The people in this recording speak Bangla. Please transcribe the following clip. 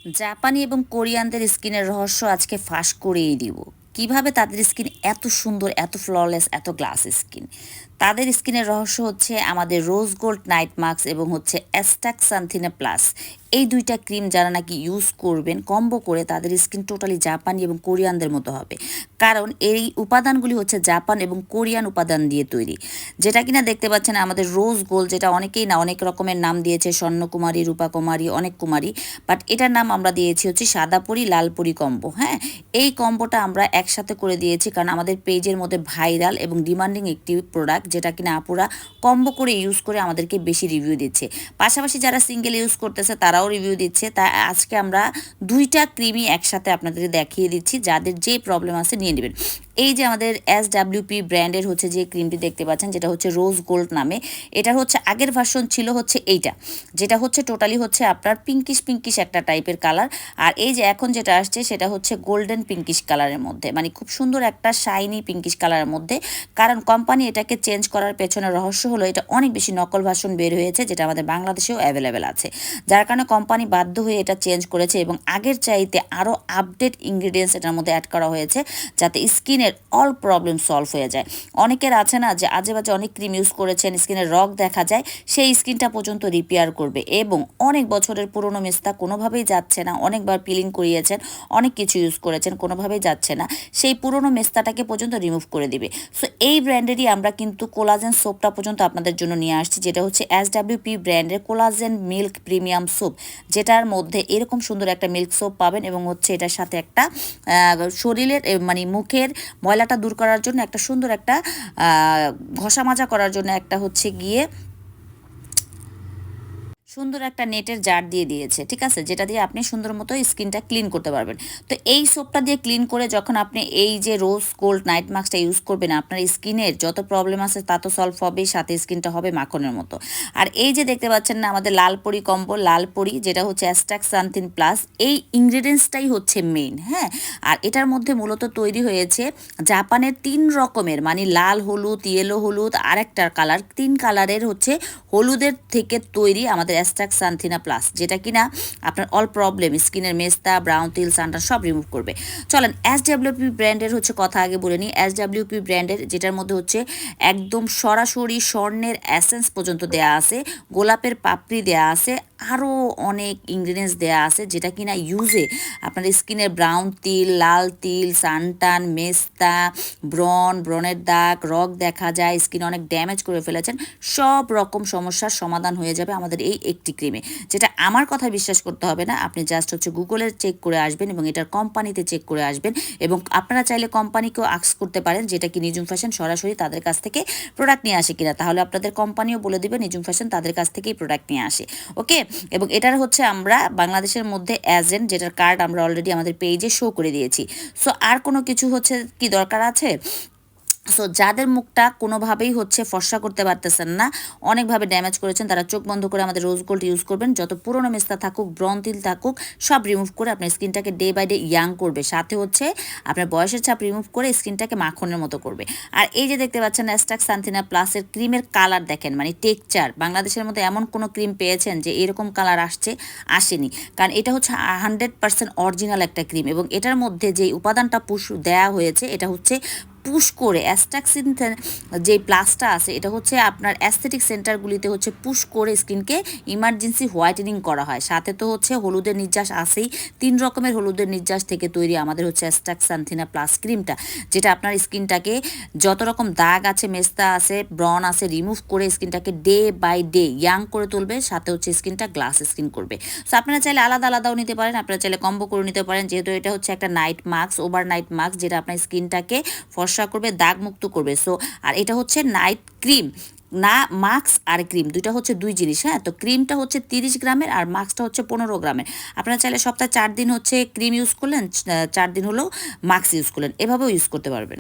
জাপানি এবং কোরিয়ানদের স্কিনের রহস্য আজকে ফাঁস করেই দিব। কিভাবে তাদের স্কিন এত সুন্দর, এত ফ্ললেস, এত গ্লাস স্কিন। তাদের স্কিনের রহস্য হচ্ছে আমাদের রোজ গোল্ড নাইট মাস্ক এবং হচ্ছে অ্যাস্টাক্সান্থিনা প্লাস। এই দুইটা ক্রিম যারা নাকি ইউজ করবেন কম্বো করে, তাদের স্কিন টোটালি জাপানি এবং কোরিয়ানদের মতো হবে। কারণ এই উপাদানগুলি হচ্ছে জাপান এবং কোরিয়ান উপাদান দিয়ে তৈরি। যেটা কিনা দেখতে পাচ্ছেন আমাদের রোজ গোল্ড, যেটা অনেকেই না অনেক রকমের নাম দিয়েছে, স্বর্ণকুমারী, রূপাকুমারী, অনেক কুমারী, বাট এটার নাম আমরা দিয়েছি হচ্ছে সাদা পরি লাল পরি কম্বো। হ্যাঁ, এই কম্বোটা আমরা একসাথে করে দিয়েছি কারণ আমাদের পেজের মধ্যে ভাইরাল এবং ডিমান্ডিং একটি প্রোডাক্ট, যেটা কিনা আপুরা কম্বো করে ইউজ করে আমাদেরকে বেশি রিভিউ দিচ্ছে। পাশাপাশি যারা সিঙ্গেল ইউজ করতেছে তারাও রিভিউ দিচ্ছে। তাই আজকে আমরা দুইটা ক্রিমই একসাথে আপনাদের দেখিয়ে দিচ্ছি, যাদের যে প্রবলেম আছে নিয়ে নেবেন। এই যে আমাদের SWP ব্র্যান্ডের হচ্ছে যে ক্রিমটি দেখতে পাচ্ছেন, যেটা হচ্ছে রোজ গোল্ড নামে। এটার হচ্ছে আগের ভার্সন ছিল হচ্ছে এইটা, যেটা হচ্ছে টোটালি হচ্ছে আপনার পিঙ্কিশ পিঙ্কিশ একটা টাইপের কালার। আর এই যে এখন যেটা আসছে সেটা হচ্ছে গোল্ডেন পিঙ্কিশ কালারের মধ্যে, মানে খুব সুন্দর একটা শাইনি পিঙ্কিশ কালারের মধ্যে। কারণ কোম্পানি এটাকে চেঞ্জ করার পেছনে রহস্য হলো এটা অনেক বেশি নকল ভার্সন বের হয়েছে, যেটা আমাদের বাংলাদেশেও অ্যাভেলেবেল আছে, যার কারণে কোম্পানি বাধ্য হয়ে এটা চেঞ্জ করেছে এবং আগের চাইতে আরও আপডেট ইনগ্রিডিয়েন্টস এটার মধ্যে অ্যাড করা হয়েছে, যাতে স্কিনের অল প্রবলেম সলভ হয়ে যায়। অনেকের আছে না যে আজে বাজে অনেক ক্রিম ইউজ করেছেন, স্কিনের রগ দেখা যায়, সেই স্কিনটা পর্যন্ত রিপেয়ার করবে এবং অনেক বছরের পুরনো মেস্তা কোনোভাবেই যাচ্ছে না, অনেকবার পিলিং করিয়েছেন, অনেক কিছু ইউজ করেছেন, কোনোভাবেই যাচ্ছে না, সেই পুরনো মেস্তাটাকে পর্যন্ত রিমুভ করে দিবে। সো এই ব্র্যান্ডেরই আমরা কিন্তু কোলাজেন সোপটা পর্যন্ত আপনাদের জন্য নিয়ে আসছি, যেটা হচ্ছে SWP ব্র্যান্ডের কোলাজেন মিল্ক প্রিমিয়াম সোপ, যেটার মধ্যে এরকম সুন্দর একটা মিল্ক সোপ পাবেন এবং হচ্ছে এটার সাথে একটা শরীরের মানে মুখের ময়লাটা দূর করার জন্য একটা সুন্দর একটা ঘষা মাজা করার জন্য একটা হচ্ছে গিয়ে সুন্দর একটা নেটের জার দিয়ে দিয়েছে, ঠিক আছে, যেটা দিয়ে আপনি সুন্দর মতো স্কিনটা ক্লিন করতে পারবেন। তো এই সোপটা দিয়ে ক্লিন করে যখন আপনি এই যে রোজ গোল্ড নাইট মাস্কটা ইউজ করবেন, আপনার স্কিনের যত প্রবলেম আছে তা তো সলভ হবেই, সাথে স্কিনটা হবে মাখনের মতো। আর এই যে দেখতে পাচ্ছেন না আমাদের লাল পরি কম্বো, লাল পরি যেটা হচ্ছে অ্যাস্টাক্সান্থিন প্লাস, এই ইনগ্রিডিয়েন্টসটাই হচ্ছে মেইন। হ্যাঁ, আর এটার মধ্যে মূলত তৈরি হয়েছে জাপানের 3 রকমের, মানে লাল হলুদ, ইয়েলো হলুদ, আরেকটার কালার, 3 কালারের হচ্ছে হলুদের থেকে তৈরি আমাদের অ্যাস্টাক্সান্থিনা প্লাস, যেটা কিনা আপনার অল প্রবলেম স্কিনের মেস্তা, ব্রাউন তিল, সানটান সব রিমুভ করবে। চলেন SWP ব্র্যান্ডের হচ্ছে কথা আগে বলে নিই। SWP ব্র্যান্ডের যেটার মধ্যে হচ্ছে একদম সরাসরি স্বর্ণের এসেন্স পর্যন্ত দেয়া আছে, গোলাপের পাপড়ি দেয়া আছে, আরও অনেক ইনগ্রিডিয়েন্টস দেওয়া আছে, যেটা কিনা ইউজে আপনার স্কিনের ব্রাউন তিল, লাল তিল, সানটান, মেস্তা, ব্রণের দাগ, রগ দেখা যায়, স্কিন অনেক ড্যামেজ করে ফেলেছেন, সব রকম সমস্যার সমাধান হয়ে যাবে আমাদের এই একটি ক্রিমে। যেটা আমার কথা বিশ্বাস করতে হবে না, আপনি জাস্ট হচ্ছে গুগলে চেক করে আসবেন এবং এটার কোম্পানিতে চেক করে আসবেন, এবং আপনারা চাইলে কোম্পানিকেও আস্ক করতে পারেন যেটা কি নিজুম ফ্যাশন সরাসরি তাদের কাছ থেকে প্রোডাক্ট নিয়ে আসে কিনা, তাহলে আপনাদের কোম্পানিও বলে দিবে নিজুম ফ্যাশন তাদের কাছ থেকেই প্রোডাক্ট নিয়ে আসে। ওকে, এবং এটার হচ্ছে আমরা বাংলাদেশের মধ্যে এজেন্ট, যেটার কার্ড আমরা অলরেডি আমাদের পেজে শো করে দিয়েছি। সো আর কোনো কিছু হচ্ছে কি দরকার আছে? সো যাদের মুখটা কোনোভাবেই হচ্ছে ফর্সা করতে পারতেছেন না, অনেকভাবে ড্যামেজ করেছেন, তারা চোখ বন্ধ করে আমাদের রোজ গোল্ড ইউজ করবেন। যত পুরনো মেস্তা থাকুক, ব্রণ তিল থাকুক, সব রিমুভ করে আপনার স্কিনটাকে ডে বাই ডে ইয়াং করবে, সাথে হচ্ছে আপনার বয়সের ছাপ রিমুভ করে স্কিনটাকে মাখনের মতো করবে। আর এই যে দেখতে পাচ্ছেন অ্যাস্টাক্সান্থিনা প্লাসের ক্রিমের কালার দেখেন, মানে টেক্সচার, বাংলাদেশের মধ্যে এমন কোনো ক্রিম পেয়েছেন যে এরকম কালার আসেনি, কারণ এটা হচ্ছে 100% অরিজিনাল একটা ক্রিম এবং এটার মধ্যে যে উপাদানটা পুশ দেওয়া হয়েছে এটা হচ্ছে পুশ করে অ্যাস্টাক্সিন যে প্লাসটা আছে, এটা হচ্ছে আপনার অ্যাস্থেটিক সেন্টারগুলিতে হচ্ছে পুশ করে স্কিনকে ইমার্জেন্সি হোয়াইটেনিং করা হয়। সাথে তো হচ্ছে হলুদের নির্যাস আছেই, 3 রকমের হলুদের নির্যাস থেকে তৈরি আমাদের হচ্ছে অ্যাস্টাক্সান্থিনা প্লাস ক্রিমটা, যেটা আপনার স্কিনটাকে যত রকম দাগ আছে, মেস্তা আছে, ব্রণ আছে, রিমুভ করে স্কিনটাকে ডে বাই ডে ইয়াং করে তুলবে, সাথে হচ্ছে স্কিনটা গ্লাস স্কিন করবে। সো আপনারা চাইলে আলাদা আলাদাও নিতে পারেন, আপনারা চাইলে কম্বো করে নিতে পারেন, যেহেতু এটা হচ্ছে একটা night mask, over night mask, যেটা আপনার স্কিনটাকে ফর্সা করবে, দাগ মুক্ত করবে। সো আর এটা হচ্ছে নাইট ক্রিম, না মাস্ক আর ক্রিম দুইটা হচ্ছে দুই জিনিস। হ্যাঁ, তো ক্রিমটা হচ্ছে 30 গ্রামের আর মাস্কটা হচ্ছে 15 গ্রামের। আপনারা চাইলে সপ্তাহে 4 দিন হচ্ছে ক্রিম ইউজ করলেন, 4 দিন হলেও মাস্ক ইউজ করলেন, এভাবেও ইউজ করতে পারবেন।